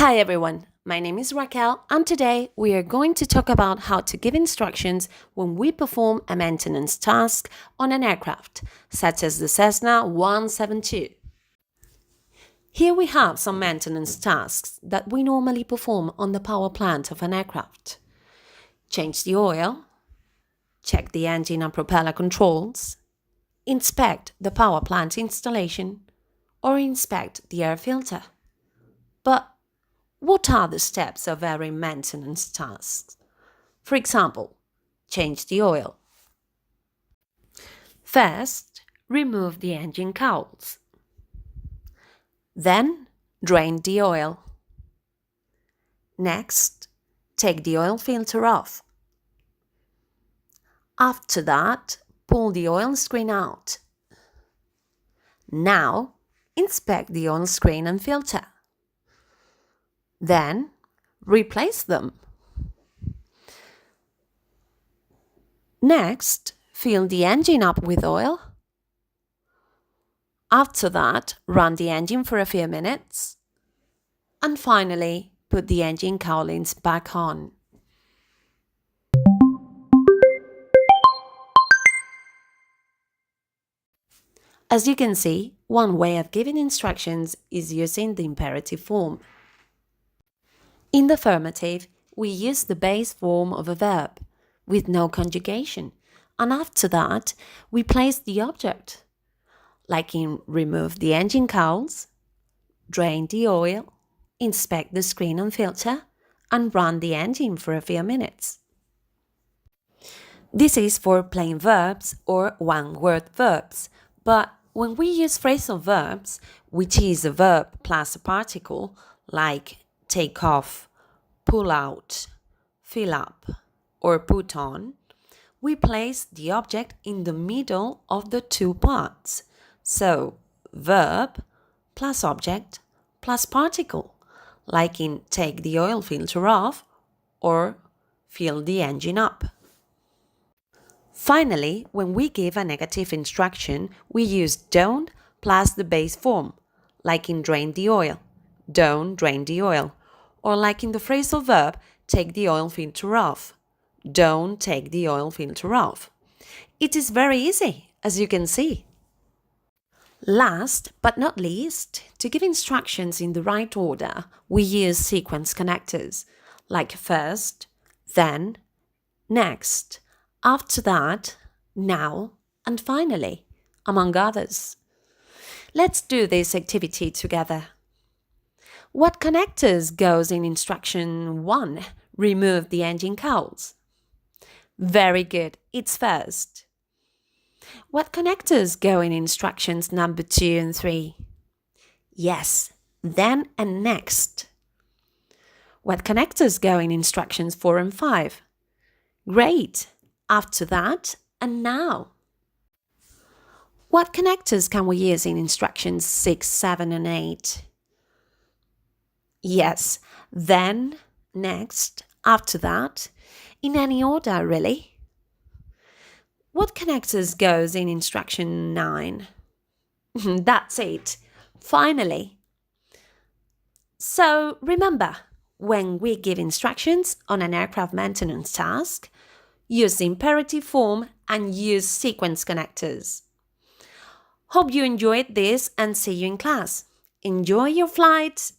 Hi everyone, my name is Raquel and today we are going to talk about how to give instructions when we perform a maintenance task on an aircraft, such as the Cessna 172. Here we have some maintenance tasks that we normally perform on the power plant of an aircraft. Change the oil, check the engine and propeller controls, inspect the power plant installation, or inspect the air filter. But what are the steps of every maintenance task? For example, change the oil. First, remove the engine cowls. Then, drain the oil. Next, take the oil filter off. After that, pull the oil screen out. Now, inspect the oil screen and filter. Then, replace them. Next, fill the engine up with oil. After that, run the engine for a few minutes. And finally, put the engine cowlings back on. As you can see, one way of giving instructions is using the imperative form. In the affirmative, we use the base form of a verb with no conjugation, and after that, we place the object, like in remove the engine cowls, drain the oil, inspect the screen and filter, and run the engine for a few minutes. This is for plain verbs or one-word verbs, but when we use phrasal verbs, which is a verb plus a particle, like take off, pull out, fill up, or put on, we place the object in the middle of the two parts. So, verb plus object plus particle, like in take the oil filter off or fill the engine up. Finally, when we give a negative instruction, we use don't plus the base form, like in drain the oil, don't drain the oil, or like in the phrasal verb, take the oil filter off, don't take the oil filter off. It is very easy, as you can see. Last but not least, to give instructions in the right order, we use sequence connectors, like first, then, next, after that, now, and finally, among others. Let's do this activity together. What connectors goes in instruction 1? Remove the engine cowls. Very good, it's first. What connectors go in instructions number 2 and 3? Yes, then and next. What connectors go in instructions 4 and 5? Great, after that and now. What connectors can we use in instructions 6, 7 and 8? Yes, then, next, after that, in any order really. What connectors goes in instruction 9? That's it, finally. So remember, when we give instructions on an aircraft maintenance task, use the imperative form and use sequence connectors. Hope you enjoyed this and see you in class. Enjoy your flight!